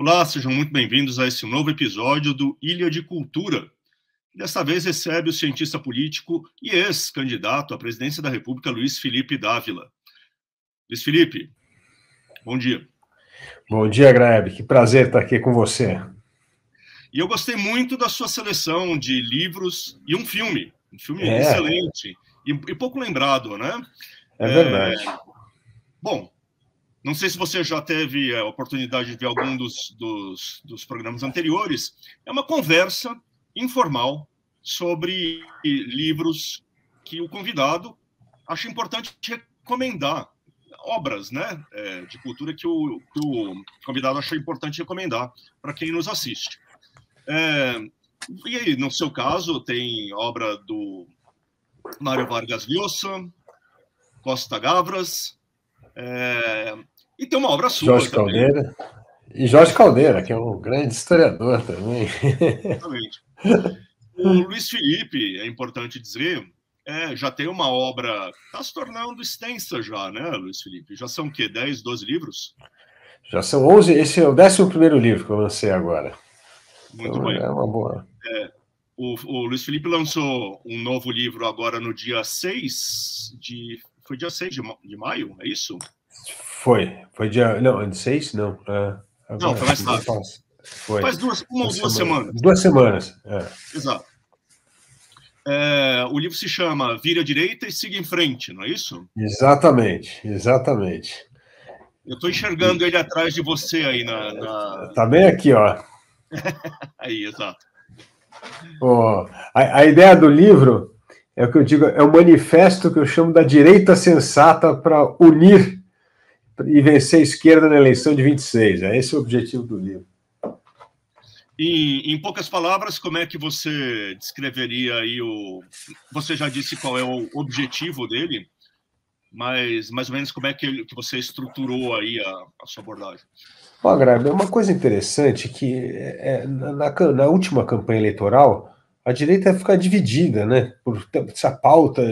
Olá, sejam muito bem-vindos a esse novo episódio do Ilha de Cultura. Desta vez recebe o cientista político e ex-candidato à presidência da República, Luiz Felipe Dávila. Luiz Felipe, bom dia. Bom dia, Grebe. Que prazer estar aqui com você. E eu gostei muito da sua seleção de livros e um filme excelente e pouco lembrado, né? É verdade. Bom, não sei se você já teve a oportunidade de ver algum dos programas anteriores. É uma conversa informal sobre livros que o convidado acha importante recomendar, obras, né, de cultura que o convidado acha importante recomendar para quem nos assiste. E aí, no seu caso, tem obra do Mário Vargas Llosa, Costa Gavras, e tem uma obra sua Jorge também. Caldeira. E Jorge Caldeira, que é um grande historiador também. Exatamente. O Luiz Felipe, é importante dizer, já tem uma obra, está se tornando extensa já, né, Luiz Felipe? Já são o quê? 10, 12 livros? Já são 11, esse é o 11º livro que eu lancei agora. Muito então, bem. É uma boa. O Luiz Felipe lançou um novo livro agora no dia 6 de... Foi dia 6 de maio, é isso? Foi dia... Não, 6? Não. Agora, Não, foi mais tarde. Foi. Faz uma ou duas semanas. 2 semanas. Exato. O livro se chama Vire à Direita e Siga em Frente, não é isso? Exatamente. Eu estou enxergando ele atrás de você aí Tá bem aqui, ó. Aí, exato. A ideia do livro é o que eu digo, é o manifesto que eu chamo da direita sensata para unir e vencer a esquerda na eleição de 26. Esse é o objetivo do livro. Em poucas palavras, como é que você descreveria aí Você já disse qual é o objetivo dele, mas mais ou menos como é que você estruturou aí a sua abordagem? Bom, Grabe, uma coisa interessante que na última campanha eleitoral a direita fica dividida, né? Por essa pauta,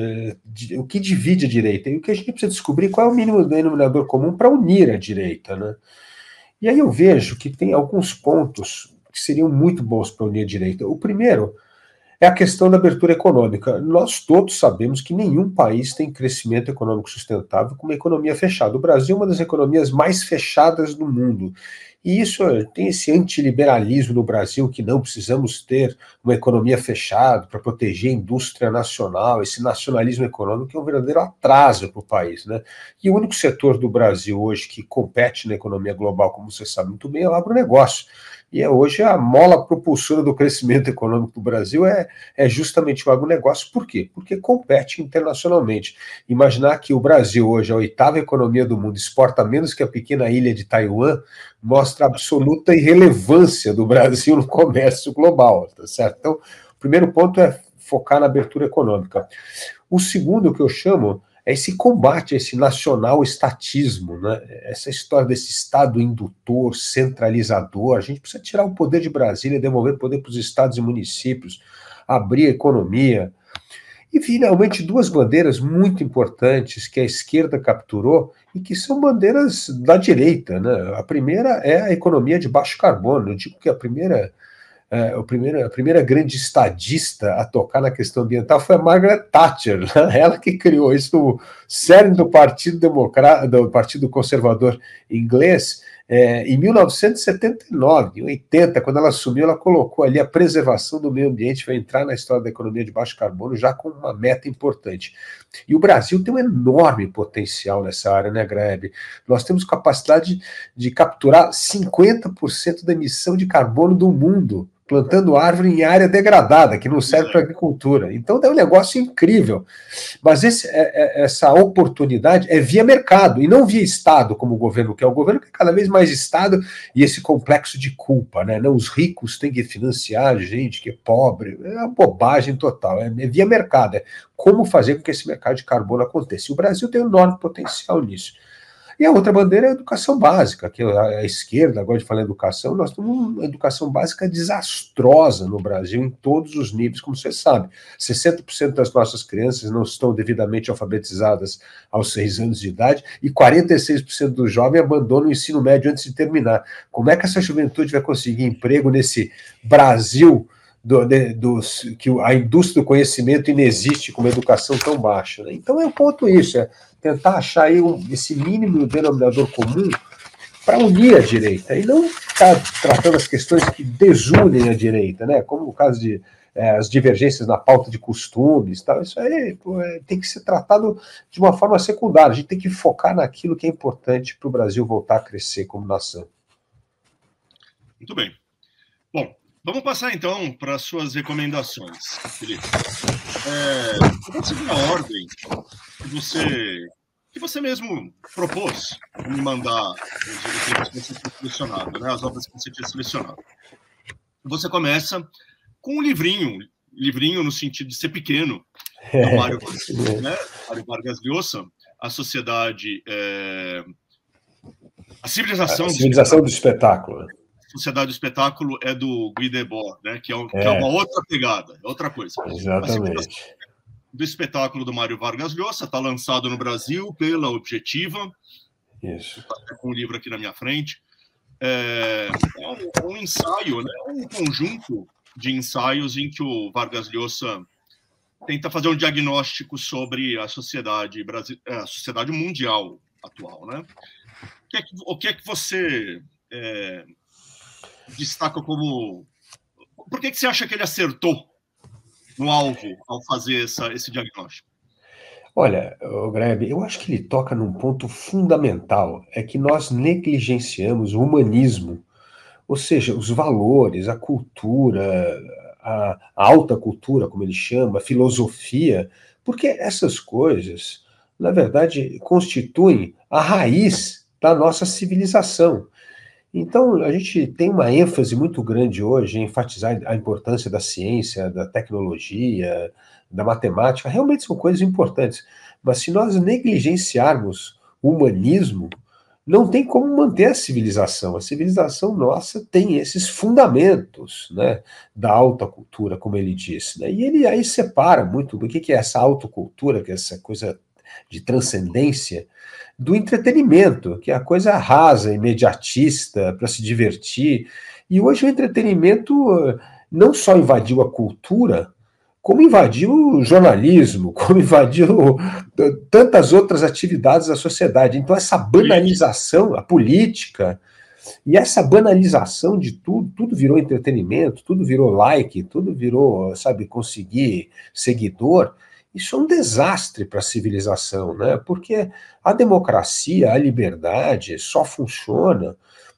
o que divide a direita? E o que a gente precisa descobrir qual é o mínimo denominador comum para unir a direita, né? E aí eu vejo que tem alguns pontos que seriam muito bons para unir a direita. O primeiro é a questão da abertura econômica. Nós todos sabemos que nenhum país tem crescimento econômico sustentável com uma economia fechada. O Brasil é uma das economias mais fechadas do mundo. E isso tem esse antiliberalismo no Brasil, que não precisamos ter uma economia fechada para proteger a indústria nacional. Esse nacionalismo econômico é um verdadeiro atraso para o país, né? E o único setor do Brasil hoje que compete na economia global, como você sabe muito bem, é o agronegócio. E hoje a mola propulsora do crescimento econômico do Brasil é justamente o agronegócio. Por quê? Porque compete internacionalmente. Imaginar que o Brasil hoje é a 8ª economia do mundo, exporta menos que a pequena ilha de Taiwan, mostra a absoluta irrelevância do Brasil no comércio global, tá certo? Então, o primeiro ponto é focar na abertura econômica. O segundo que eu chamo é esse combate a esse nacional-estatismo, né? Essa história desse Estado indutor, centralizador. A gente precisa tirar o poder de Brasília, devolver o poder para os estados e municípios, abrir a economia. E, finalmente, 2 bandeiras muito importantes que a esquerda capturou e que são bandeiras da direita, né? A primeira é a economia de baixo carbono. Eu digo que a primeira grande estadista a tocar na questão ambiental foi a Margaret Thatcher, né? Ela que criou isso no cerne do do Partido Conservador Inglês, em 1979, em 80, quando ela assumiu, ela colocou ali a preservação do meio ambiente, vai entrar na história da economia de baixo carbono já com uma meta importante. E o Brasil tem um enorme potencial nessa área, né, Grebe? Nós temos capacidade de capturar 50% da emissão de carbono do mundo, plantando árvore em área degradada, que não serve para agricultura. Então é um negócio incrível. Mas essa oportunidade é via mercado, e não via Estado, como o governo quer. O governo quer cada vez mais Estado e esse complexo de culpa, né? Não, os ricos têm que financiar a gente que é pobre. É uma bobagem total. É via mercado. É como fazer com que esse mercado de carbono aconteça. E o Brasil tem um enorme potencial nisso. E a outra bandeira é a educação básica, que a esquerda, agora de falar em educação, nós temos uma educação básica desastrosa no Brasil, em todos os níveis, como você sabe. 60% das nossas crianças não estão devidamente alfabetizadas aos 6 anos de idade e 46% dos jovens abandonam o ensino médio antes de terminar. Como é que essa juventude vai conseguir emprego nesse Brasil que a indústria do conhecimento inexiste com uma educação tão baixa? Né? Então é um ponto isso, é tentar achar aí esse mínimo denominador comum para unir a direita, e não ficar tratando as questões que desunem a direita, né? Como o caso de as divergências na pauta de costumes, tal. Isso aí tem que ser tratado de uma forma secundária. A gente tem que focar naquilo que é importante para o Brasil voltar a crescer como nação. Muito bem. Bom, vamos passar então para as suas recomendações, Felipe. Eu vou seguir a ordem que você mesmo propôs me mandar os livros que você tinha selecionado, né, as obras que você tinha selecionado. Você começa com um livrinho no sentido de ser pequeno, do Mário, né, Mário Vargas Llosa, A Sociedade... A Civilização do Espetáculo. A Sociedade do Espetáculo é do Guy Debord, né, que é uma outra pegada, é outra coisa. Exatamente. Do Espetáculo do Mário Vargas Llosa, está lançado no Brasil pela Objetiva. Isso. Está com um livro aqui na minha frente. É um ensaio, né, um conjunto de ensaios em que o Vargas Llosa tenta fazer um diagnóstico sobre a sociedade mundial atual, né? O que é que você destaca como... Por que você acha que ele acertou no alvo ao fazer esse diagnóstico? Olha, Grebe, eu acho que ele toca num ponto fundamental, é que nós negligenciamos o humanismo, ou seja, os valores, a cultura, a alta cultura, como ele chama, a filosofia, porque essas coisas, na verdade, constituem a raiz da nossa civilização. Então, a gente tem uma ênfase muito grande hoje em enfatizar a importância da ciência, da tecnologia, da matemática. Realmente são coisas importantes. Mas se nós negligenciarmos o humanismo, não tem como manter a civilização. A civilização nossa tem esses fundamentos, né, da alta cultura, como ele disse. Né? E ele aí separa muito do que é essa alta cultura, que é essa coisa de transcendência, do entretenimento, que é a coisa rasa, imediatista, para se divertir. E hoje o entretenimento não só invadiu a cultura, como invadiu o jornalismo, como invadiu tantas outras atividades da sociedade. Então, essa banalização, a política, e essa banalização de tudo virou entretenimento, tudo virou like, tudo virou, sabe, conseguir seguidor. Isso é um desastre para a civilização, né? Porque a democracia, a liberdade só funciona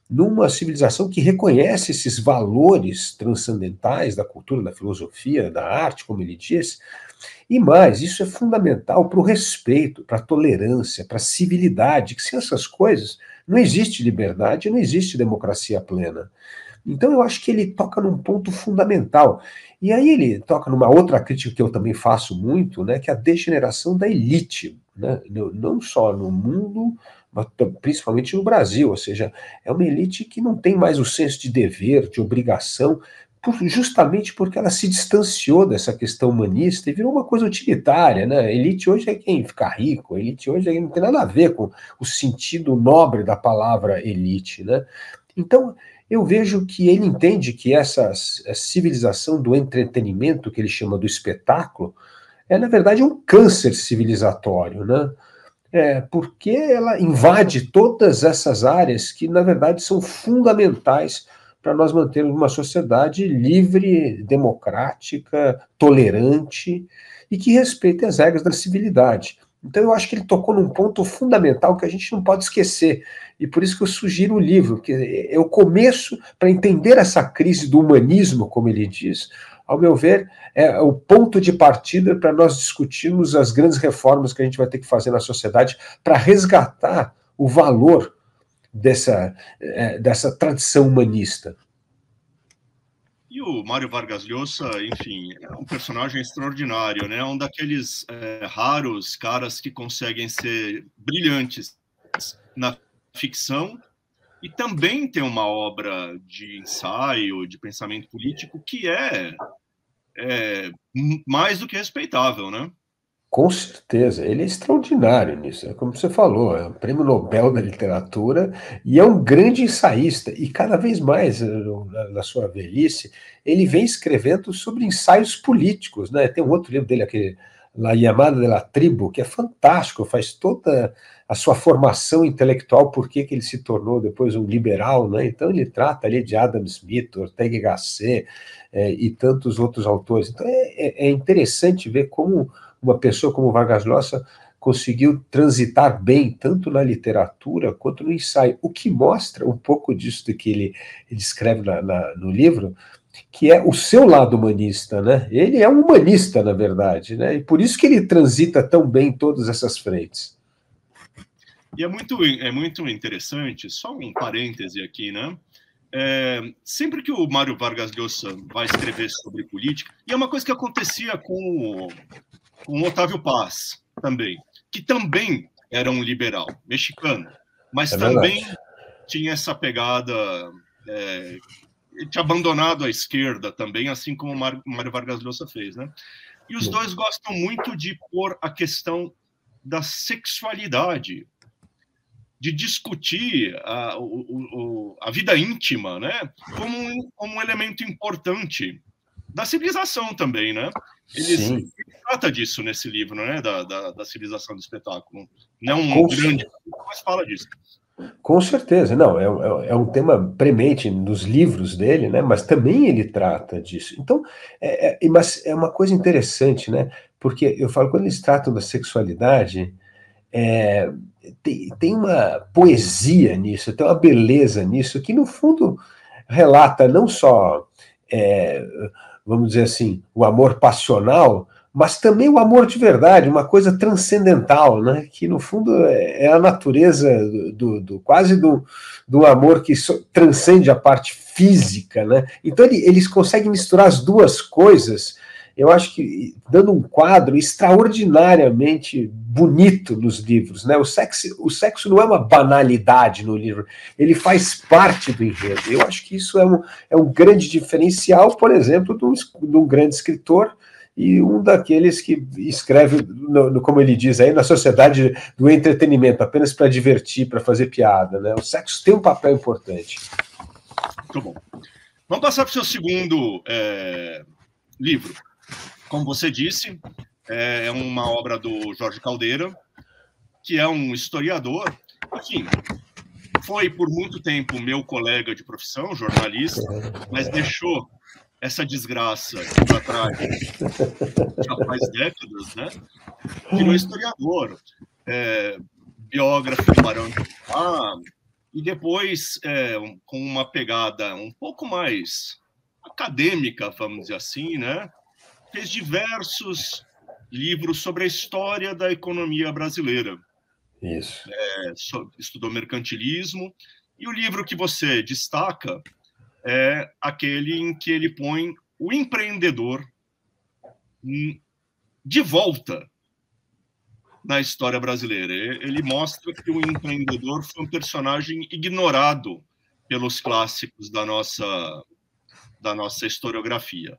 numa civilização que reconhece esses valores transcendentais da cultura, da filosofia, da arte, como ele diz. E mais, isso é fundamental para o respeito, para a tolerância, para a civilidade, que sem essas coisas não existe liberdade, não existe democracia plena. Então eu acho que ele toca num ponto fundamental. E aí ele toca numa outra crítica que eu também faço muito, né, que é a degeneração da elite, né, não só no mundo, mas principalmente no Brasil. Ou seja, é uma elite que não tem mais o senso de dever, de obrigação, justamente porque ela se distanciou dessa questão humanista e virou uma coisa utilitária, né? A elite hoje é quem fica rico, a elite hoje não tem nada a ver com o sentido nobre da palavra elite, né? Então, eu vejo que ele entende que essa civilização do entretenimento, que ele chama do espetáculo, é, na verdade, um câncer civilizatório, né? Porque ela invade todas essas áreas que, na verdade, são fundamentais para nós mantermos uma sociedade livre, democrática, tolerante e que respeite as regras da civilidade. Então eu acho que ele tocou num ponto fundamental que a gente não pode esquecer, e por isso que eu sugiro o livro, que é o começo para entender essa crise do humanismo, como ele diz. Ao meu ver, é o ponto de partida para nós discutirmos as grandes reformas que a gente vai ter que fazer na sociedade para resgatar o valor dessa tradição humanista. E o Mário Vargas Llosa, enfim, é um personagem extraordinário, né? Um daqueles raros caras que conseguem ser brilhantes na ficção, e também tem uma obra de ensaio, de pensamento político, que é mais do que respeitável, né? Com certeza, ele é extraordinário nisso, é como você falou, é um prêmio Nobel da literatura e é um grande ensaísta, e cada vez mais, na sua velhice, ele vem escrevendo sobre ensaios políticos, né? Tem um outro livro dele, aquele La Llamada de la Tribu, que é fantástico, faz toda a sua formação intelectual, por que ele se tornou depois um liberal, né? Então ele trata ali de Adam Smith, Ortega y Gasset, e tantos outros autores. Então é interessante ver como uma pessoa como Vargas Llosa conseguiu transitar bem, tanto na literatura quanto no ensaio, o que mostra um pouco disso que ele escreve no livro, que é o seu lado humanista, né? Ele é um humanista, na verdade, né? E por isso que ele transita tão bem em todas essas frentes. E é muito interessante, só um parêntese aqui, né? Sempre que o Mário Vargas Llosa vai escrever sobre política, e é uma coisa que acontecia com o Otávio Paz também, que também era um liberal mexicano, mas também tinha essa pegada, tinha abandonado a esquerda também, assim como o Mário Vargas Llosa fez, né? E os dois gostam muito de pôr a questão da sexualidade, de discutir a vida íntima, né, como um elemento importante da civilização também, né? Ele trata disso nesse livro, né, da civilização do espetáculo. Não um grande, mas fala disso. Com certeza, não, é um tema premente nos livros dele, né, mas também ele trata disso. Então, mas é uma coisa interessante, né, porque eu falo, quando eles tratam da sexualidade, tem uma poesia nisso, tem uma beleza nisso, que no fundo relata não só, vamos dizer assim, o amor passional, mas também o amor de verdade, uma coisa transcendental, né? Que no fundo é a natureza quase do amor que transcende a parte física, né? Então eles conseguem misturar as duas coisas, eu acho que dando um quadro extraordinariamente bonito nos livros, né? O sexo não é uma banalidade no livro, ele faz parte do enredo. Eu acho que isso é um grande diferencial, por exemplo, de um grande escritor e um daqueles que escreve, como ele diz aí, na sociedade do entretenimento, apenas para divertir, para fazer piada, né? O sexo tem um papel importante. Muito bom. Vamos passar para o seu segundo livro. Como você disse, é uma obra do Jorge Caldeira, que é um historiador, enfim, foi por muito tempo meu colega de profissão, jornalista, mas deixou essa desgraça para trás já faz décadas, né? Virou historiador, biógrafo do Barão de Guará, e depois, com uma pegada um pouco mais acadêmica, vamos dizer assim, né? Fez diversos livros sobre a história da economia brasileira. Isso. Estudou mercantilismo, e o livro que você destaca é aquele em que ele põe o empreendedor de volta na história brasileira. Ele mostra que o empreendedor foi um personagem ignorado pelos clássicos da nossa historiografia.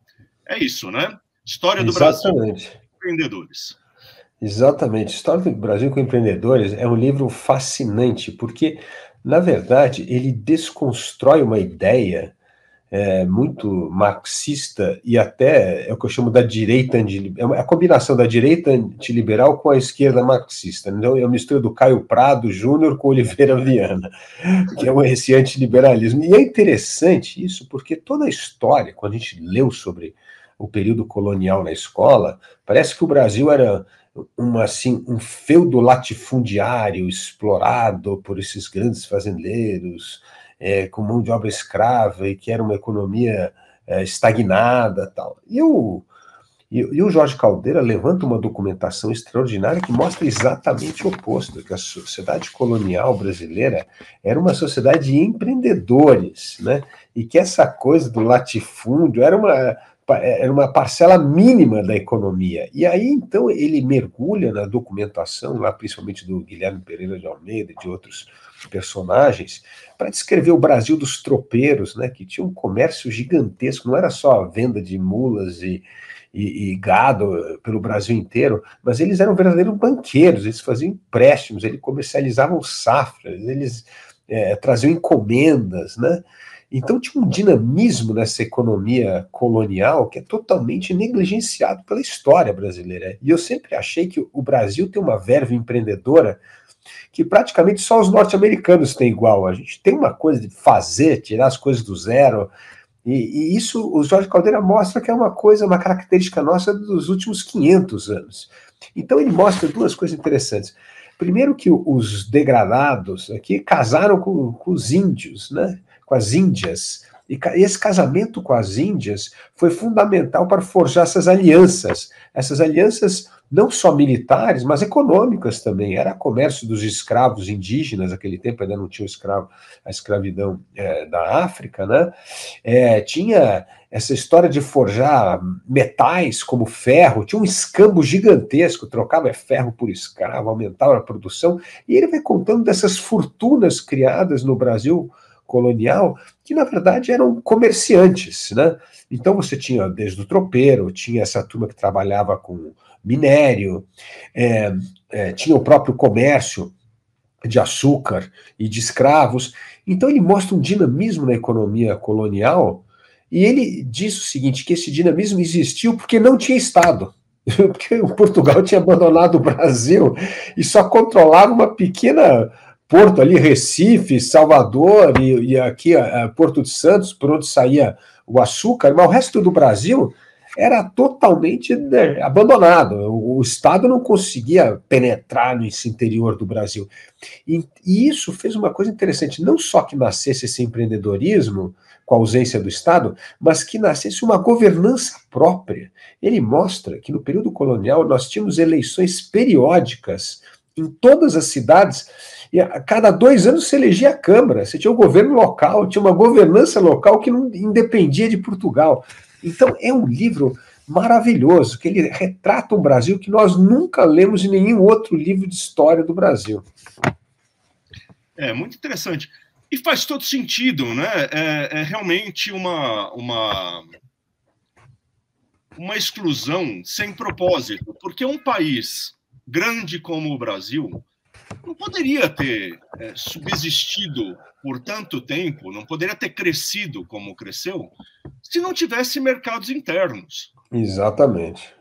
É isso, né? História do Brasil com empreendedores. Exatamente. História do Brasil com empreendedores é um livro fascinante, porque, na verdade, ele desconstrói uma ideia muito marxista e até é o que eu chamo da direita, é a combinação da direita antiliberal com a esquerda marxista. Então, é a mistura do Caio Prado Júnior com Oliveira Viana, que é esse antiliberalismo. E é interessante isso, porque toda a história, quando a gente leu sobre o período colonial na escola, parece que o Brasil era um feudo latifundiário explorado por esses grandes fazendeiros, com mão de obra escrava, e que era uma economia estagnada, tal. E o Jorge Caldeira levanta uma documentação extraordinária que mostra exatamente o oposto, que a sociedade colonial brasileira era uma sociedade de empreendedores, né? E que essa coisa do latifúndio era era uma parcela mínima da economia. E aí, então, ele mergulha na documentação, lá principalmente do Guilherme Pereira de Almeida e de outros personagens, para descrever o Brasil dos tropeiros, né, que tinha um comércio gigantesco, não era só a venda de mulas e gado pelo Brasil inteiro, mas eles eram verdadeiros banqueiros, eles faziam empréstimos, eles comercializavam safras, eles traziam encomendas, né? Então tinha um dinamismo nessa economia colonial que é totalmente negligenciado pela história brasileira. E eu sempre achei que o Brasil tem uma verve empreendedora que praticamente só os norte-americanos têm igual. A gente tem uma coisa de fazer, tirar as coisas do zero, e isso o Jorge Caldeira mostra que é uma coisa, uma característica nossa dos últimos 500 anos. Então ele mostra duas coisas interessantes. Primeiro que os degradados aqui casaram com os índios, né? Com as índias. E esse casamento com as índias foi fundamental para forjar essas alianças não só militares, mas econômicas também. Era comércio dos escravos indígenas, naquele tempo ainda não tinha a escravidão da África, né? Tinha essa história de forjar metais como ferro, tinha um escambo gigantesco, trocava ferro por escravo, aumentava a produção, e ele vai contando dessas fortunas criadas no Brasil colonial, que na verdade eram comerciantes, né? Então você tinha desde o tropeiro, tinha essa turma que trabalhava com minério, tinha o próprio comércio de açúcar e de escravos. Então ele mostra um dinamismo na economia colonial, e ele diz o seguinte, que esse dinamismo existiu porque não tinha Estado. Porque o Portugal tinha abandonado o Brasil e só controlava uma pequena porto ali, Recife, Salvador e aqui Porto de Santos, por onde saía o açúcar, mas o resto do Brasil era totalmente abandonado. O Estado não conseguia penetrar nesse interior do Brasil. E isso fez uma coisa interessante, não só que nascesse esse empreendedorismo com a ausência do Estado, mas que nascesse uma governança própria. Ele mostra que no período colonial nós tínhamos eleições periódicas em todas as cidades, e a cada 2 anos se elegia a Câmara, você tinha um governo local, tinha uma governança local que não independia de Portugal. Então é um livro maravilhoso, que ele retrata um Brasil que nós nunca lemos em nenhum outro livro de história do Brasil. É muito interessante. E faz todo sentido, né? É realmente uma exclusão sem propósito, porque um país grande como o Brasil não poderia ter subsistido por tanto tempo, não poderia ter crescido como cresceu, se não tivesse mercados internos. Exatamente.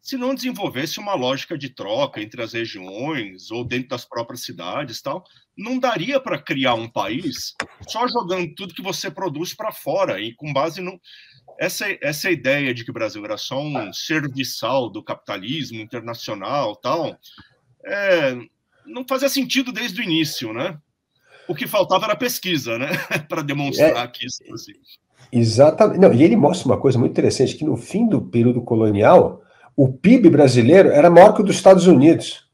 Se não desenvolvesse uma lógica de troca entre as regiões ou dentro das próprias cidades, tal, não daria para criar um país só jogando tudo que você produz para fora e com base no... Essa ideia de que o Brasil era só um serviçal do capitalismo internacional, tal, não fazia sentido desde o início, né? O que faltava era pesquisa, né? Para demonstrar que isso assim. Exatamente. Não, e ele mostra uma coisa muito interessante, que no fim do período colonial, o PIB brasileiro era maior que o dos Estados Unidos,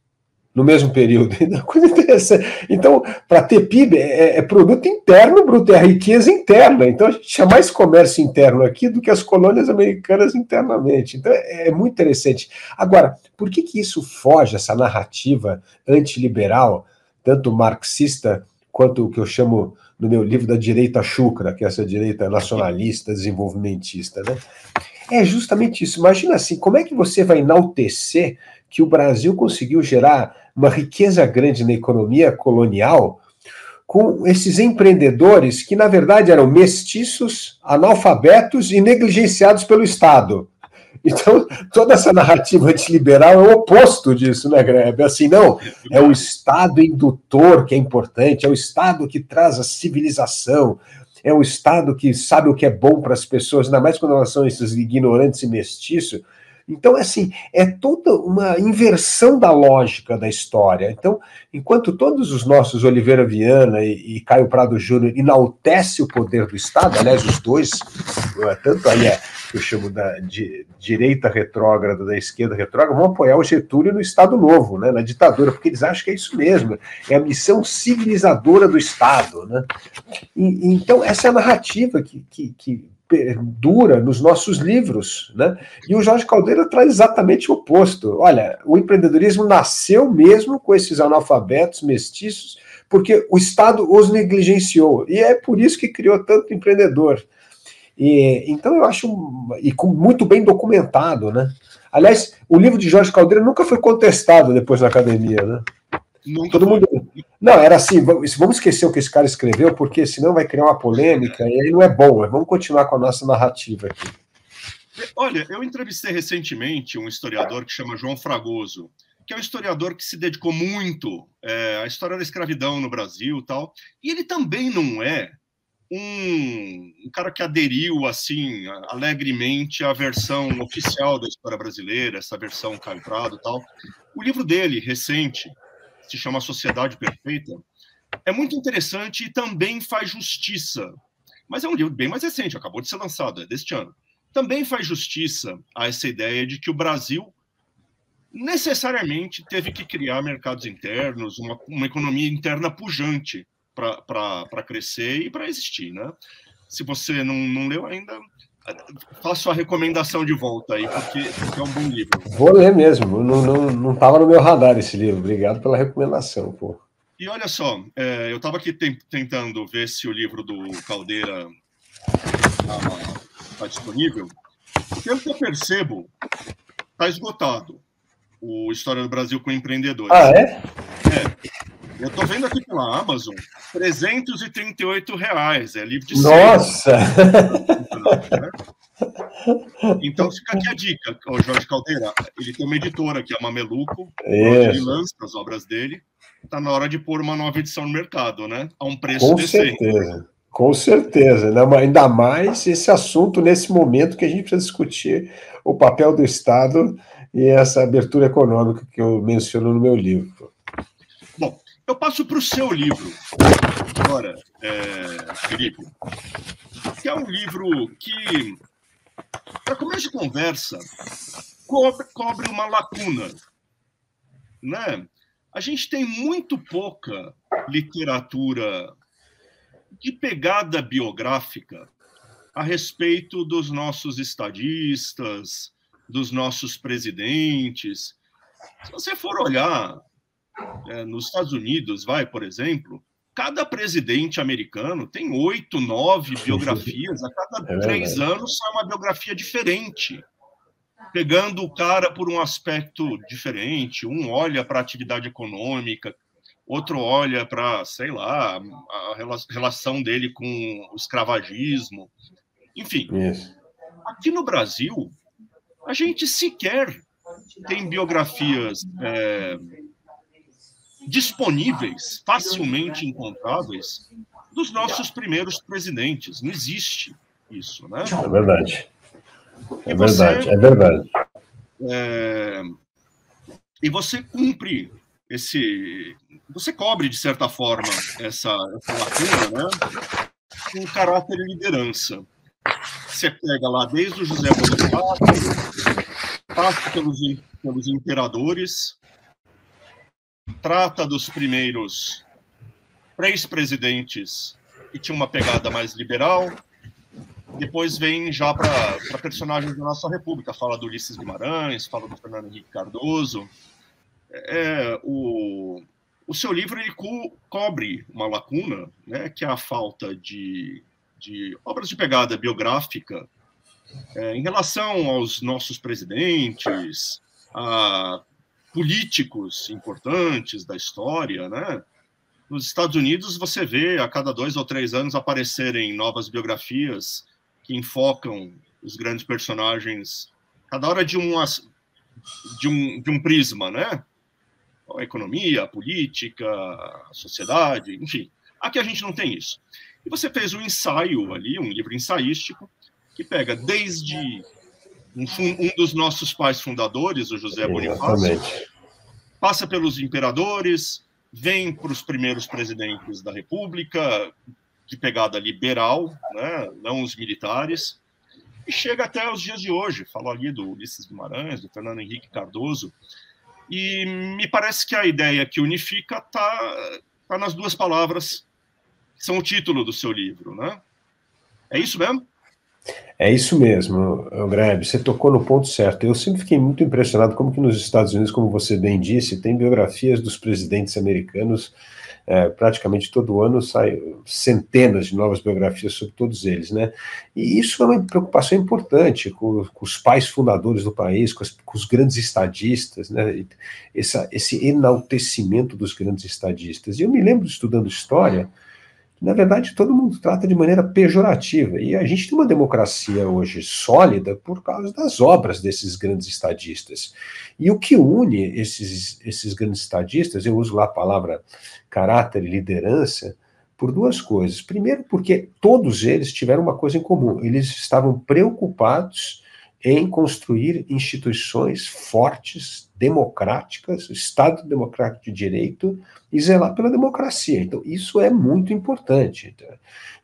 no mesmo período. Coisa interessante. Então, para ter PIB, é produto interno bruto, é a riqueza interna. Então, a gente tinha mais comércio interno aqui do que as colônias americanas internamente. Então, é muito interessante. Agora, por que isso foge, essa narrativa antiliberal, tanto marxista quanto o que eu chamo no meu livro da direita chucra, que é essa direita nacionalista, desenvolvimentista, né? É justamente isso. Imagina assim, como é que você vai enaltecer que o Brasil conseguiu gerar uma riqueza grande na economia colonial com esses empreendedores que, na verdade, eram mestiços, analfabetos e negligenciados pelo Estado. Então, toda essa narrativa antiliberal é o oposto disso, né, Grebe? Assim, não, é o Estado indutor que é importante, é o Estado que traz a civilização, é o Estado que sabe o que é bom para as pessoas, ainda mais quando elas são esses ignorantes e mestiços. Então, assim, é toda uma inversão da lógica da história. Então, enquanto todos os nossos Oliveira Viana e Caio Prado Júnior enaltecem o poder do Estado, aliás, os dois, tanto aí que eu chamo de direita retrógrada, da esquerda retrógrada, vão apoiar o Getúlio no Estado Novo, né, na ditadura, porque eles acham que é isso mesmo, é a missão civilizadora do Estado, né? Então, essa é a narrativa que dura nos nossos livros, né? E o Jorge Caldeira traz exatamente o oposto. Olha, o empreendedorismo nasceu mesmo com esses analfabetos mestiços, porque o Estado os negligenciou, e é por isso que criou tanto empreendedor. Então eu acho, muito bem documentado, né? Aliás, o livro de Jorge Caldeira nunca foi contestado depois na academia, né? Nunca todo mundo. Não, era assim, vamos esquecer o que esse cara escreveu, porque senão vai criar uma polêmica, e aí não é bom, vamos continuar com a nossa narrativa aqui. Olha, eu entrevistei recentemente um historiador que chama João Fragoso, que é um historiador que se dedicou muito à história da escravidão no Brasil e tal, e ele também não é um cara que aderiu, assim, alegremente à versão oficial da história brasileira, essa versão Caio Prado e tal. O livro dele, recente, se chama Sociedade Perfeita, é muito interessante e também faz justiça. Mas é um livro bem mais recente, acabou de ser lançado, é deste ano. Também faz justiça a essa ideia de que o Brasil necessariamente teve que criar mercados internos, uma economia interna pujante para crescer e para existir, né? Se você não leu ainda, faço a recomendação de volta aí, porque é um bom livro. Vou ler mesmo, não estava no meu radar esse livro, obrigado pela recomendação, pô. E olha só, eu estava aqui tentando ver se o livro do Caldeira está disponível. Pelo que eu percebo, está esgotado o História do Brasil com Empreendedores. Ah, é? Eu estou vendo aqui pela Amazon, R$338, é livro de Nossa! Então fica aqui a dica, o Jorge Caldeira, ele tem uma editora que é a Mameluco, ele lança as obras dele, está na hora de pôr uma nova edição no mercado, né? A um preço decente. Com certeza, né? Ainda mais esse assunto nesse momento que a gente precisa discutir o papel do Estado e essa abertura econômica que eu menciono no meu livro. Bom, eu passo para o seu livro agora, Felipe, que é um livro que, para começo de conversa, cobre uma lacuna, né? A gente tem muito pouca literatura de pegada biográfica a respeito dos nossos estadistas, dos nossos presidentes. Se você for olhar nos Estados Unidos, por exemplo, cada presidente americano tem 8, 9 biografias, a cada 3 anos sai uma biografia diferente, pegando o cara por um aspecto diferente. Um olha para a atividade econômica, outro olha para, sei lá, a relação dele com o escravagismo. Enfim, aqui no Brasil, a gente sequer tem biografias disponíveis, facilmente encontráveis, dos nossos primeiros presidentes. Não existe isso, né? É verdade. É verdade. E você cumpre você cobre, de certa forma, essa lacuna, né? Com caráter e liderança. Você pega lá desde o José Bonifácio, passa pelos imperadores, trata dos primeiros 3 presidentes que tinham uma pegada mais liberal, depois vem já para personagens da nossa República, fala do Ulisses Guimarães, fala do Fernando Henrique Cardoso. O seu livro ele cobre uma lacuna, né, que é a falta de obras de pegada biográfica em relação aos nossos presidentes, a políticos importantes da história, né? Nos Estados Unidos, você vê a cada 2 ou 3 anos aparecerem novas biografias que enfocam os grandes personagens, cada hora de um prisma, né? A economia, a política, a sociedade, enfim. Aqui a gente não tem isso. E você fez um ensaio ali, um livro ensaístico, que pega desde um dos nossos pais fundadores, o José Bonifácio, passa pelos imperadores, vem para os primeiros presidentes da República, de pegada liberal, né, não os militares, e chega até os dias de hoje. Falo ali do Ulisses Guimarães, do Fernando Henrique Cardoso, e me parece que a ideia que unifica está nas 2 palavras que são o título do seu livro, né? É isso mesmo? É isso mesmo, Grebe, você tocou no ponto certo. Eu sempre fiquei muito impressionado como que nos Estados Unidos, como você bem disse, tem biografias dos presidentes americanos, praticamente todo ano sai centenas de novas biografias sobre todos eles, né? E isso é uma preocupação importante com os pais fundadores do país, com os grandes estadistas, né? Esse enaltecimento dos grandes estadistas. E eu me lembro estudando história, na verdade, todo mundo trata de maneira pejorativa. E a gente tem uma democracia hoje sólida por causa das obras desses grandes estadistas. E o que une esses grandes estadistas, eu uso lá a palavra caráter e liderança, por duas coisas. Primeiro, porque todos eles tiveram uma coisa em comum: eles estavam preocupados em construir instituições fortes, democráticas, o Estado democrático de direito e zelar pela democracia. Então, isso é muito importante.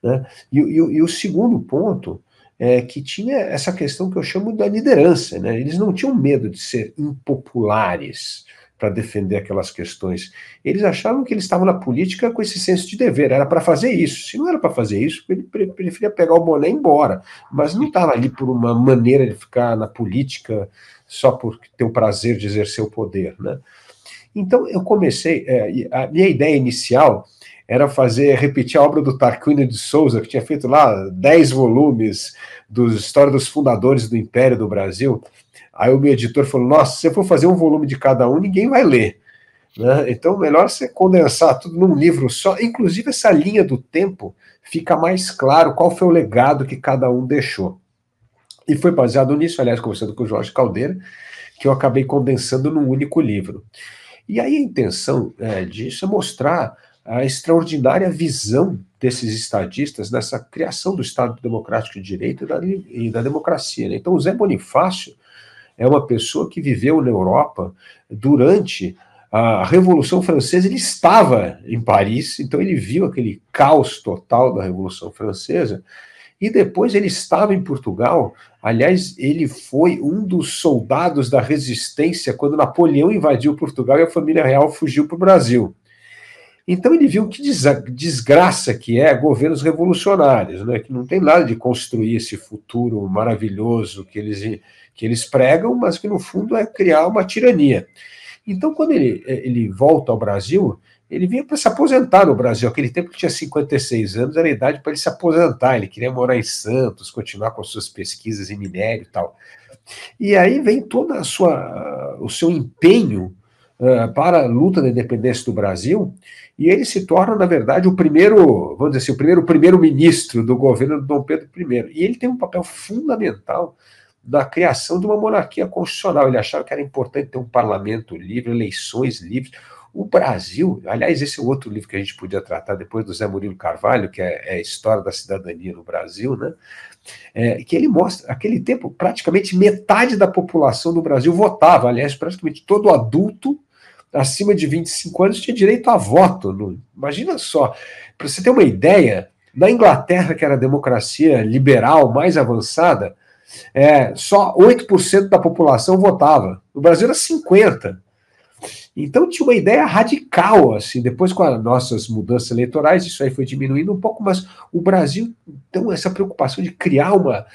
Né? E o segundo ponto é que tinha essa questão que eu chamo da liderança. Né? Eles não tinham medo de ser impopulares para defender aquelas questões. Eles achavam que eles estavam na política com esse senso de dever, era para fazer isso. Se não era para fazer isso, ele preferia pegar o boné e ir embora. Mas não estava ali por uma maneira de ficar na política só por ter o prazer de exercer o poder. Né? Então eu comecei, a minha ideia inicial era repetir a obra do Tarquínio de Souza, que tinha feito lá 10 volumes da história dos fundadores do Império do Brasil. Aí o meu editor falou, nossa, se eu for fazer um volume de cada um, ninguém vai ler. Né? Então, melhor você condensar tudo num livro só. Inclusive, essa linha do tempo fica mais claro qual foi o legado que cada um deixou. E foi baseado nisso, aliás, conversando com o Jorge Caldeira, que eu acabei condensando num único livro. E aí a intenção disso é mostrar a extraordinária visão desses estadistas nessa criação do Estado Democrático de Direito e da democracia. Né? Então, o Zé Bonifácio é uma pessoa que viveu na Europa durante a Revolução Francesa. Ele estava em Paris, então ele viu aquele caos total da Revolução Francesa, e depois ele estava em Portugal. Aliás, ele foi um dos soldados da resistência quando Napoleão invadiu Portugal e a família real fugiu para o Brasil. Então ele viu que desgraça que é governos revolucionários, né, que não tem nada de construir esse futuro maravilhoso que eles pregam, mas que no fundo é criar uma tirania. Então, quando ele volta ao Brasil, ele vinha para se aposentar no Brasil. Aquele tempo que tinha 56 anos, era a idade para ele se aposentar. Ele queria morar em Santos, continuar com as suas pesquisas em minério e tal. E aí vem todo o seu empenho para a luta da independência do Brasil, e ele se torna, na verdade, o primeiro, vamos dizer assim, o primeiro-ministro do governo de Dom Pedro I. E ele tem um papel fundamental da criação de uma monarquia constitucional. Ele achava que era importante ter um parlamento livre, eleições livres. O Brasil, aliás, esse é outro livro que a gente podia tratar depois do Zé Murilo Carvalho, que é a História da Cidadania no Brasil, né? Que ele mostra, aquele tempo, praticamente metade da população do Brasil votava, aliás, praticamente todo adulto acima de 25 anos tinha direito a voto. Imagina só, para você ter uma ideia, na Inglaterra, que era a democracia liberal mais avançada, só 8% da população votava. No Brasil era 50%. Então tinha uma ideia radical, assim, depois com as nossas mudanças eleitorais, isso aí foi diminuindo um pouco, mas o Brasil, então, essa preocupação de criar uma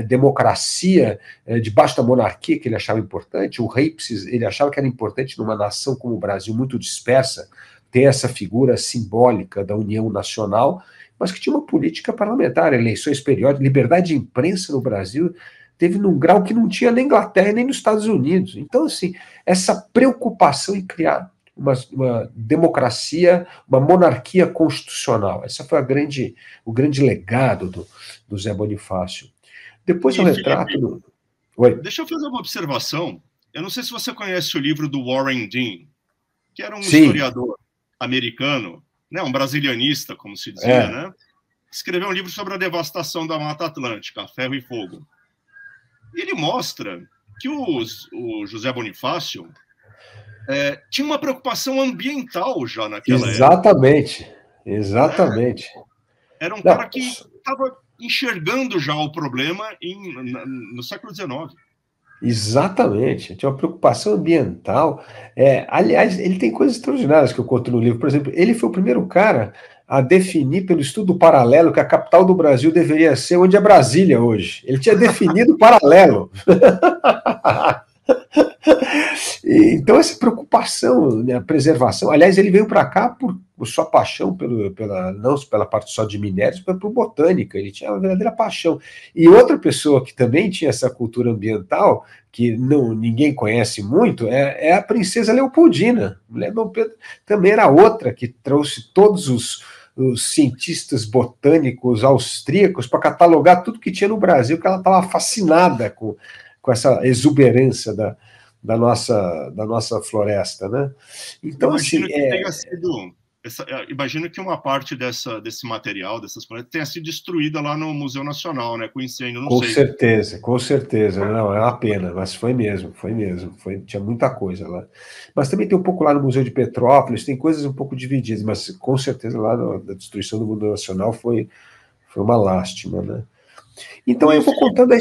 democracia debaixo da monarquia, que ele achava importante, o rei ele achava que era importante numa nação como o Brasil, muito dispersa, ter essa figura simbólica da união nacional, mas que tinha uma política parlamentar, eleições periódicas, liberdade de imprensa no Brasil, teve num grau que não tinha na Inglaterra nem nos Estados Unidos. Então, assim, essa preocupação em criar uma democracia, uma monarquia constitucional, essa foi o grande legado do Zé Bonifácio. Depois eu retrato... Oi. Deixa eu fazer uma observação. Eu não sei se você conhece o livro do Warren Dean, que era um historiador americano, né, um brasilianista, como se dizia, né? Escreveu um livro sobre a devastação da Mata Atlântica, Ferro e Fogo. E ele mostra que o José Bonifácio tinha uma preocupação ambiental já naquela época. Exatamente. Era um cara que estava enxergando já o problema no século XIX. Exatamente, tinha uma preocupação ambiental. Aliás, ele tem coisas extraordinárias que eu conto no livro. Por exemplo, ele foi o primeiro cara a definir pelo estudo paralelo que a capital do Brasil deveria ser onde é Brasília hoje. Ele tinha definido paralelo. Então, essa preocupação, né, a preservação. Aliás, ele veio para cá por sua paixão, não pela parte só de minérios, mas por botânica. Ele tinha uma verdadeira paixão. E outra pessoa que também tinha essa cultura ambiental, que ninguém conhece muito, é a princesa Leopoldina. Mulher Dom Pedro também era outra que trouxe todos os cientistas botânicos austríacos para catalogar tudo que tinha no Brasil, que ela estava fascinada com essa exuberância da nossa floresta, né? Então, imagino que tenha sido... imagino que uma parte desse material, dessas florestas, tenha sido destruída lá no Museu Nacional, né? Com incêndio, não sei. Com certeza. Não, é uma pena, mas foi mesmo. Tinha muita coisa lá. Mas também tem um pouco lá no Museu de Petrópolis, tem coisas um pouco divididas, mas com certeza lá da destruição do Museu Nacional foi uma lástima, né? Então, eu vou contando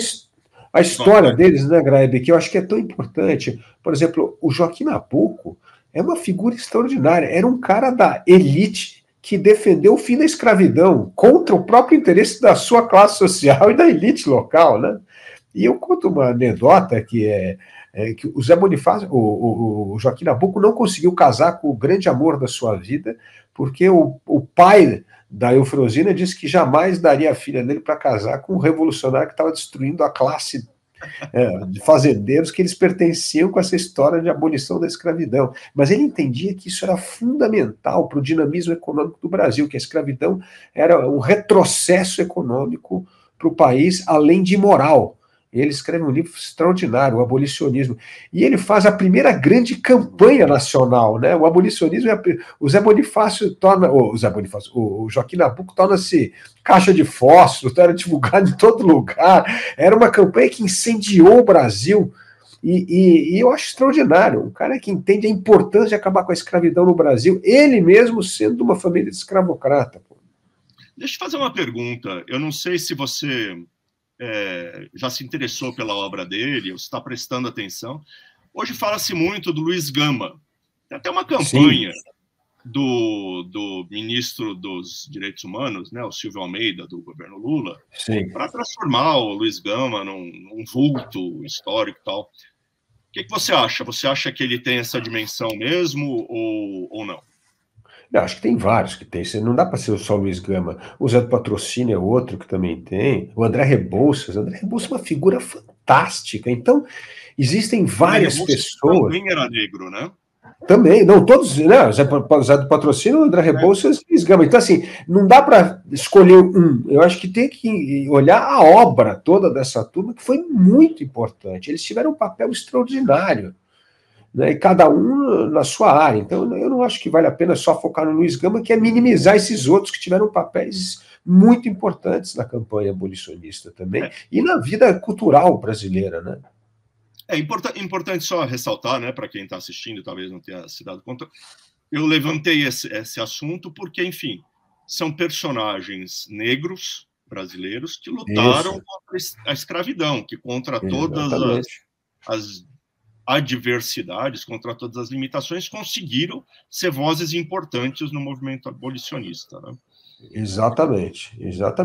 a história deles, né, Graebe, que eu acho que é tão importante. Por exemplo, o Joaquim Nabuco é uma figura extraordinária. Era um cara da elite que defendeu o fim da escravidão contra o próprio interesse da sua classe social e da elite local, né? E eu conto uma anedota que que o Zé Bonifácio, o Joaquim Nabuco não conseguiu casar com o grande amor da sua vida, porque o pai da Eufrosina disse que jamais daria a filha dele para casar com um revolucionário que estava destruindo a classe de fazendeiros que eles pertenciam com essa história de abolição da escravidão. Mas ele entendia que isso era fundamental para o dinamismo econômico do Brasil, que a escravidão era um retrocesso econômico para o país, além de imoral. Ele escreve um livro extraordinário, o Abolicionismo, e ele faz a primeira grande campanha nacional, né? O abolicionismo, o Zé Bonifácio o Joaquim Nabuco torna-se caixa de fósforo, era divulgado em todo lugar, era uma campanha que incendiou o Brasil, e eu acho extraordinário, um cara que entende a importância de acabar com a escravidão no Brasil, ele mesmo sendo de uma família de escravocrata. Deixa eu fazer uma pergunta, eu não sei se você... já se interessou pela obra dele, ou está prestando atenção. Hoje fala-se muito do Luiz Gama. Tem até uma campanha do ministro dos Direitos Humanos, né, o Silvio Almeida, do governo Lula, para transformar o Luiz Gama num vulto histórico e tal. O que você acha? Você acha que ele tem essa dimensão mesmo ou não? Eu acho que tem vários que tem. Não dá para ser só o Luiz Gama. O Zé do Patrocínio é outro que também tem. O André Rebouças. O André Rebouças é uma figura fantástica. Então, existem várias pessoas... Também era negro, né? Também. Não, todos, né? O Zé do Patrocínio, o André Rebouças e o Luiz Gama. Então, assim, não dá para escolher um. Eu acho que tem que olhar a obra toda dessa turma, que foi muito importante. Eles tiveram um papel extraordinário, né, e cada um na sua área. Então, eu não acho que vale a pena só focar no Luiz Gama, que é minimizar esses outros que tiveram papéis muito importantes na campanha abolicionista também, e na vida cultural brasileira, né? É importante só ressaltar, né, para quem está assistindo, talvez não tenha se dado conta, eu levantei esse assunto porque, enfim, são personagens negros brasileiros que lutaram contra a escravidão, que contra todas as adversidades, contra todas as limitações, conseguiram ser vozes importantes no movimento abolicionista, né? Exatamente.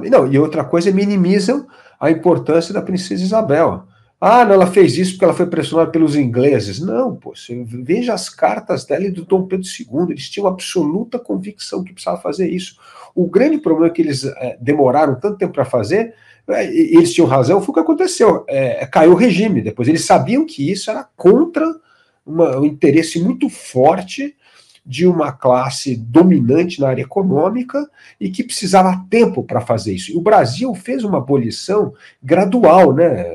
Não, e outra coisa, minimizam a importância da princesa Isabel. Ah, não, ela fez isso porque ela foi pressionada pelos ingleses. Não, pô, você veja as cartas dela e do Dom Pedro II, eles tinham absoluta convicção que precisava fazer isso. O grande problema que eles demoraram tanto tempo para fazer, eles tinham razão, foi o que aconteceu, caiu o regime depois. Eles sabiam que isso era contra um interesse muito forte de uma classe dominante na área econômica e que precisava tempo para fazer isso. E o Brasil fez uma abolição gradual, né,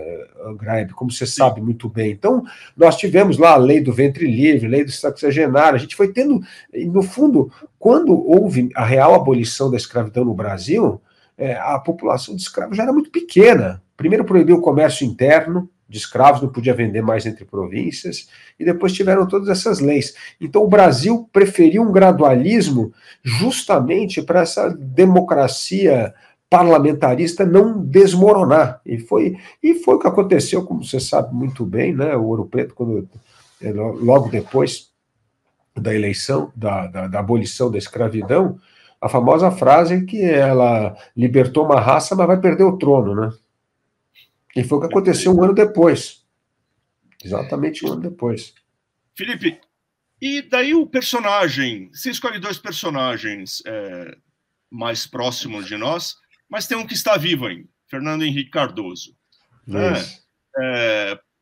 Graebe, como você sabe muito bem. Então, nós tivemos lá a lei do ventre livre, lei do sexagenário, a gente foi tendo, no fundo, quando houve a real abolição da escravidão no Brasil, a população de escravos já era muito pequena. Primeiro proibiu o comércio interno de escravos, não podia vender mais entre províncias, e depois tiveram todas essas leis. Então o Brasil preferiu um gradualismo justamente para essa democracia parlamentarista não desmoronar. E foi o que aconteceu, como você sabe muito bem, né? O Ouro Preto, logo depois da eleição, da abolição da escravidão, a famosa frase que ela libertou uma raça, mas vai perder o trono, né? E foi o que aconteceu um ano depois. Exatamente um ano depois. Felipe, e daí o personagem, você escolhe dois personagens mais próximos de nós, mas tem um que está vivo ainda, Fernando Henrique Cardoso. Né?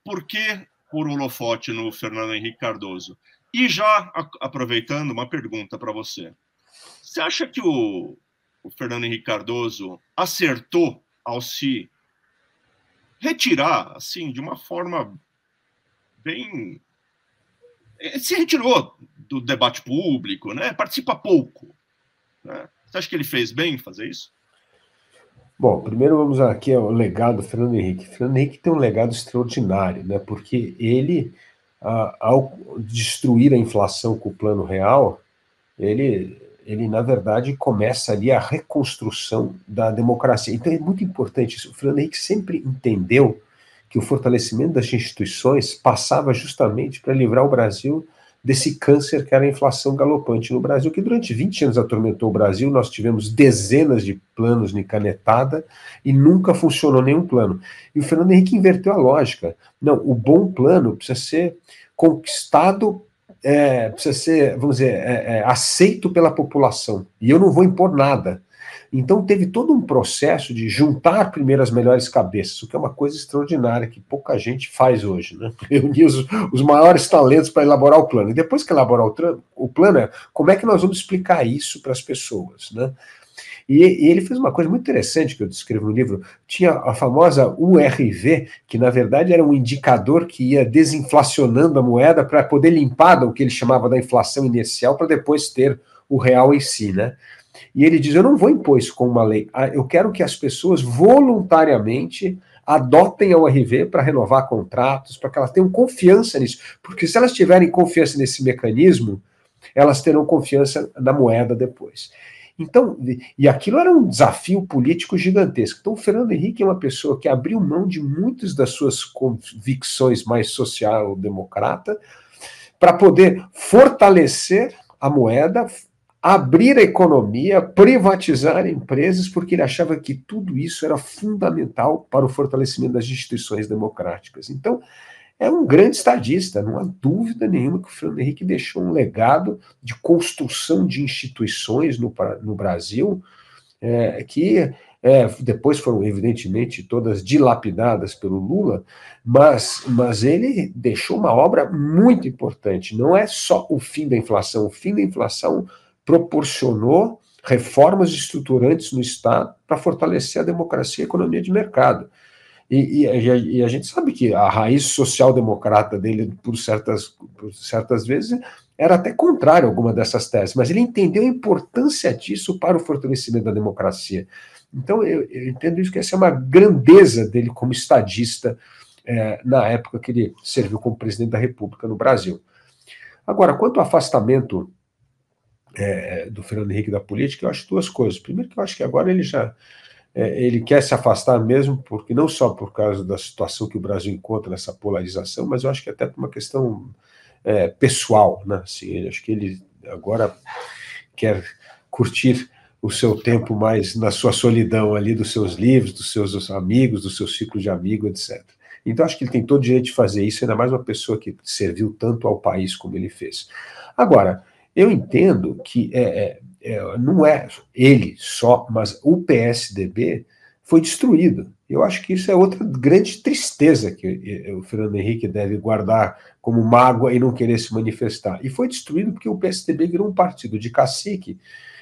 Por que por holofote no Fernando Henrique Cardoso? E já aproveitando, uma pergunta para você. Você acha que o Fernando Henrique Cardoso acertou ao se retirar, assim, de uma forma bem... Se retirou do debate público, né? Participa pouco. Né? Você acha que ele fez bem em fazer isso? Bom, primeiro vamos aqui ao legado do Fernando Henrique. Fernando Henrique tem um legado extraordinário, né? Porque ele, ao destruir a inflação com o Plano Real, ele na verdade, começa ali a reconstrução da democracia. Então é muito importante isso. O Fernando Henrique sempre entendeu que o fortalecimento das instituições passava justamente para livrar o Brasil desse câncer que era a inflação galopante no Brasil, que durante 20 anos atormentou o Brasil. Nós tivemos dezenas de planos de canetada e nunca funcionou nenhum plano. E o Fernando Henrique inverteu a lógica. Não, o bom plano precisa ser conquistado, precisa ser, vamos dizer, aceito pela população. E eu não vou impor nada. Então teve todo um processo de juntar primeiro as melhores cabeças, o que é uma coisa extraordinária, que pouca gente faz hoje, né? Reunir os maiores talentos para elaborar o plano. E depois que elaborar o plano, como é que nós vamos explicar isso para as pessoas, né? E ele fez uma coisa muito interessante que eu descrevo no livro. Tinha a famosa URV, que na verdade era um indicador que ia desinflacionando a moeda para poder limpar o que ele chamava da inflação inicial, para depois ter o real em si, né? E ele diz, eu não vou impor isso com uma lei, eu quero que as pessoas voluntariamente adotem a URV para renovar contratos, para que elas tenham confiança nisso, porque se elas tiverem confiança nesse mecanismo, elas terão confiança na moeda depois. Então, e aquilo era um desafio político gigantesco. Então, o Fernando Henrique é uma pessoa que abriu mão de muitas das suas convicções mais social-democrata para poder fortalecer a moeda, abrir a economia, privatizar empresas, porque ele achava que tudo isso era fundamental para o fortalecimento das instituições democráticas. Então, é um grande estadista, não há dúvida nenhuma que o Fernando Henrique deixou um legado de construção de instituições no Brasil, que depois foram, evidentemente, todas dilapidadas pelo Lula, mas ele deixou uma obra muito importante. Não é só o fim da inflação. O fim da inflação proporcionou reformas estruturantes no Estado para fortalecer a democracia e a economia de mercado. E a gente sabe que a raiz social-democrata dele, por certas vezes, era até contrária a alguma dessas teses, mas ele entendeu a importância disso para o fortalecimento da democracia. Então, eu entendo isso, que essa é uma grandeza dele como estadista, na época que ele serviu como presidente da República no Brasil. Agora, quanto ao afastamento do Fernando Henrique da política, eu acho duas coisas. Primeiro, que eu acho que agora ele quer se afastar mesmo, porque não só por causa da situação que o Brasil encontra nessa polarização, mas eu acho que até por uma questão pessoal, né? Assim, acho que ele agora quer curtir o seu tempo mais na sua solidão ali, dos seus livros, dos seus amigos, do seu ciclo de amigos, etc. Então acho que ele tem todo o direito de fazer isso, ainda mais uma pessoa que serviu tanto ao país como ele fez. Agora, eu entendo que não é ele só, mas o PSDB foi destruído. Eu acho que isso é outra grande tristeza que o Fernando Henrique deve guardar como mágoa e não querer se manifestar. E foi destruído porque o PSDB virou um partido de cacique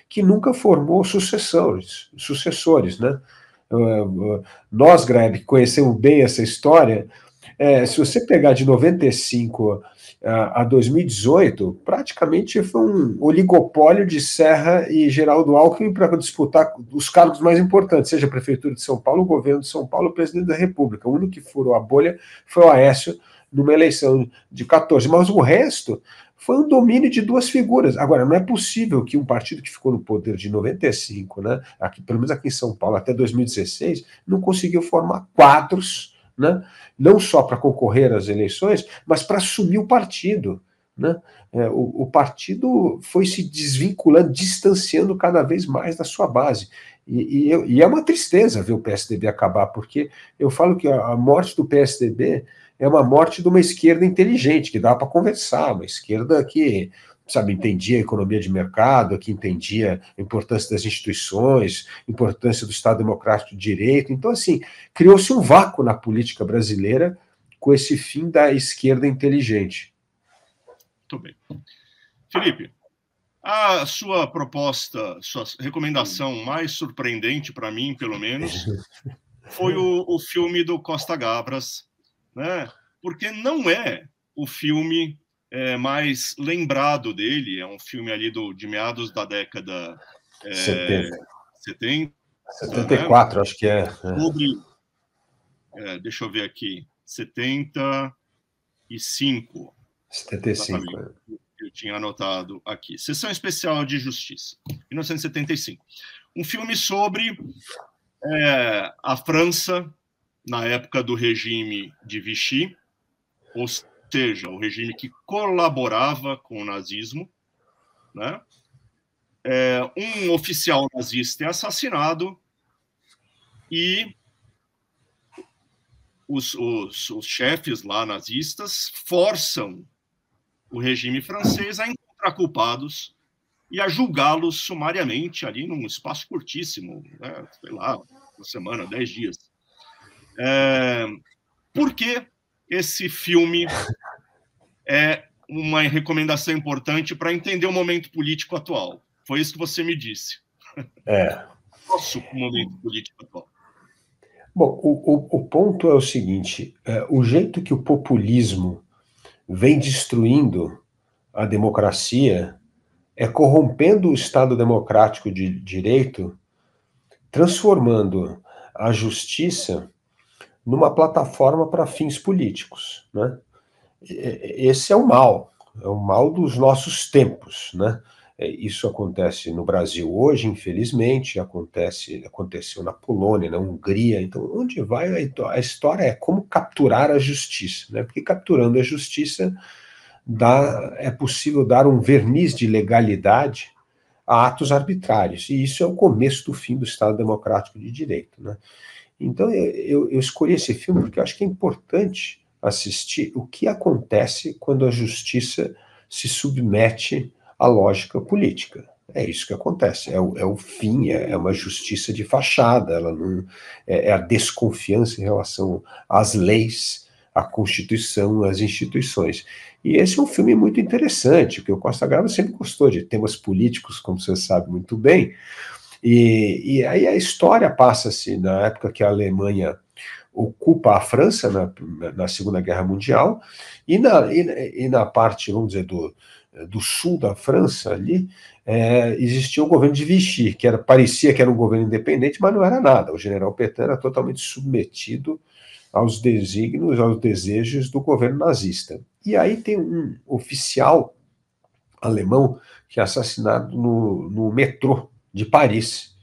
que nunca formou sucessores, né? Nós, Greg, que conhecemos bem essa história, se você pegar de 95 a 2018, praticamente foi um oligopólio de Serra e Geraldo Alckmin para disputar os cargos mais importantes, seja a Prefeitura de São Paulo, o Governo de São Paulo, o Presidente da República. O único que furou a bolha foi o Aécio, numa eleição de 14, mas o resto foi um domínio de duas figuras. Agora, não é possível que um partido que ficou no poder de 95, né, pelo menos aqui em São Paulo, até 2016, não conseguiu formar quadros, né, não só para concorrer às eleições, mas para assumir o partido. né? O partido foi se desvinculando, distanciando cada vez mais da sua base. E é uma tristeza ver o PSDB acabar, porque eu falo que a morte do PSDB é uma morte de uma esquerda inteligente, que dá para conversar, uma esquerda que, sabe, entendia a economia de mercado, que entendia a importância das instituições, a importância do Estado Democrático de Direito. Então, assim, criou-se um vácuo na política brasileira com esse fim da esquerda inteligente. Muito bem. Felipe, a sua proposta, sua recomendação mais surpreendente para mim, pelo menos, foi o filme do Costa Gavras, né? Porque não é o filme mais lembrado dele, é um filme ali de meados da década 70. 74, né? Acho que é. Sobre, deixa eu ver aqui, 75. 75. Eu tinha anotado aqui. Sessão Especial de Justiça, 1975. Um filme sobre a França na época do regime de Vichy, ou seja, o regime que colaborava com o nazismo, né? Um oficial nazista é assassinado e os chefes lá nazistas forçam o regime francês a encontrar culpados e a julgá-los sumariamente ali num espaço curtíssimo, né? Sei lá, uma semana, 10 dias. Por que esse filme é uma recomendação importante para entender o momento político atual? Foi isso que você me disse. Nosso momento político atual. Bom, o ponto é o seguinte, o jeito que o populismo vem destruindo a democracia é corrompendo o Estado democrático de direito, transformando a justiça numa plataforma para fins políticos, né? Esse é o mal dos nossos tempos, né? Isso acontece no Brasil hoje, infelizmente, aconteceu na Polônia, na Hungria. Então, onde vai a história é como capturar a justiça, né? Porque capturando a justiça é possível dar um verniz de legalidade a atos arbitrários, e isso é o começo do fim do Estado Democrático de Direito, né? Então, eu escolhi esse filme porque eu acho que é importante assistir o que acontece quando a justiça se submete à lógica política. É isso que acontece, é o fim, é uma justiça de fachada, ela não, é a desconfiança em relação às leis, à Constituição, às instituições. E esse é um filme muito interessante, porque o Costa Gavras sempre gostou de temas políticos, como você sabe muito bem, e aí a história passa-se na época que a Alemanha ocupa a França na Segunda Guerra Mundial, e na parte, vamos dizer, do sul da França ali, existia o governo de Vichy, que parecia que era um governo independente, mas não era nada. O general Pétain era totalmente submetido aos desígnios, aos desejos do governo nazista. E aí tem um oficial alemão que é assassinado no metrô de Paris.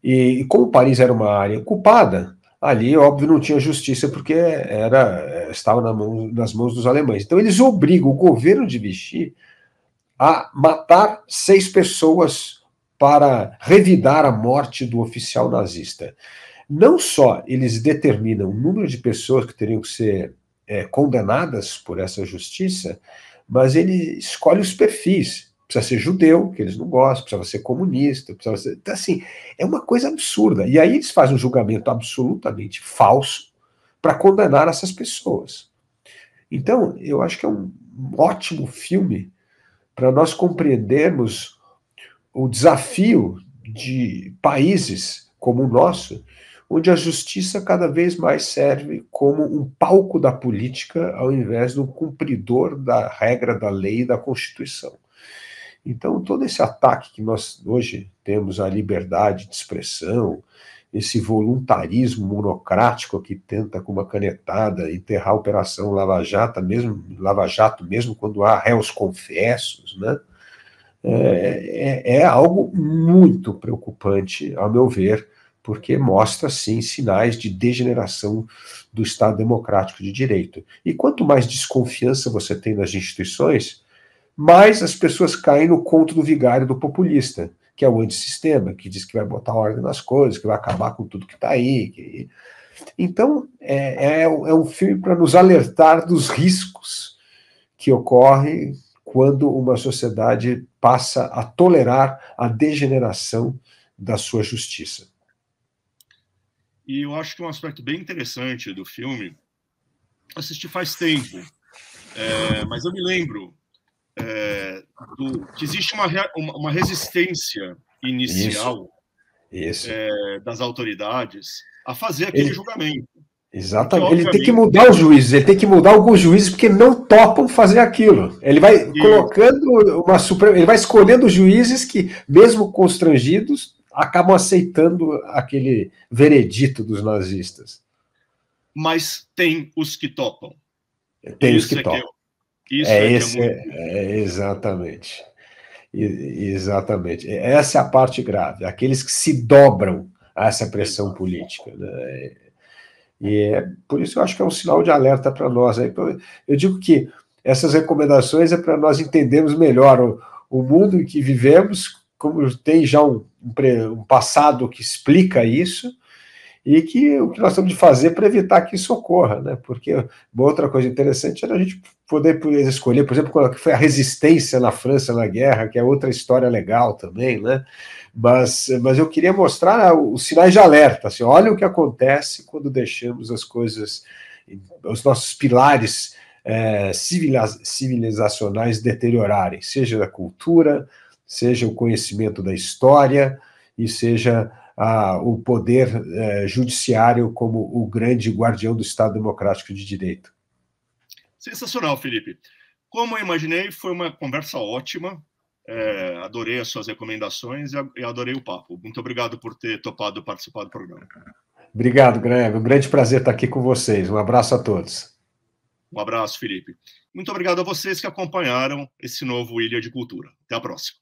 E como Paris era uma área ocupada, ali, óbvio, não tinha justiça porque estava nas mãos dos alemães. Então eles obrigam o governo de Vichy a matar 6 pessoas para revidar a morte do oficial nazista. Não só eles determinam o número de pessoas que teriam que ser condenadas por essa justiça, mas ele escolhe os perfis. Precisa ser judeu, que eles não gostam, precisa ser comunista, precisa ser... Então, assim, é uma coisa absurda. E aí eles fazem um julgamento absolutamente falso para condenar essas pessoas. Então, eu acho que é um ótimo filme para nós compreendermos o desafio de países como o nosso, onde a justiça cada vez mais serve como um palco da política ao invés de um cumpridor da regra da lei e da Constituição. Então, todo esse ataque que nós hoje temos à liberdade de expressão, esse voluntarismo monocrático que tenta, com uma canetada, enterrar a Operação Lava Jato, mesmo quando há réus confessos, né? É algo muito preocupante, ao meu ver, porque mostra, sim, sinais de degeneração do Estado democrático de direito. E quanto mais desconfiança você tem nas instituições, mais as pessoas caem no conto do vigário do populista, que é o antissistema, que diz que vai botar ordem nas coisas, que vai acabar com tudo que está aí. Então, é um filme para nos alertar dos riscos que ocorrem quando uma sociedade passa a tolerar a degeneração da sua justiça. E eu acho que um aspecto bem interessante do filme, assisti faz tempo, mas eu me lembro que existe uma resistência inicial Isso. Das autoridades a fazer aquele julgamento. Exatamente. Porque, ele tem que mudar os juízes, ele tem que mudar alguns juízes porque não topam fazer aquilo. Ele vai colocando ele vai escolhendo os juízes que, mesmo constrangidos, acabam aceitando aquele veredito dos nazistas. Mas tem os que topam. Tem os que topam. Exatamente. Exatamente. Essa é a parte grave. Aqueles que se dobram a essa pressão política, né? E por isso eu acho que é um sinal de alerta para nós. Eu digo que essas recomendações é para nós entendermos melhor o mundo em que vivemos, como tem já um passado que explica isso, e que o que nós temos de fazer para evitar que isso ocorra, né? Porque uma outra coisa interessante era a gente poder escolher, por exemplo, qual foi a resistência na França na guerra, que é outra história legal também, né? Mas eu queria mostrar os sinais de alerta, assim, olha o que acontece quando deixamos as coisas, os nossos pilares civilizacionais deteriorarem, seja a cultura, seja o conhecimento da história, e seja o poder judiciário como o grande guardião do Estado democrático de direito. Sensacional, Felipe. Como eu imaginei, foi uma conversa ótima. Adorei as suas recomendações e adorei o papo. Muito obrigado por ter topado participar do programa. Obrigado, Greg. Um grande prazer estar aqui com vocês. Um abraço a todos. Um abraço, Felipe. Muito obrigado a vocês que acompanharam esse novo Ilha de Cultura. Até a próxima.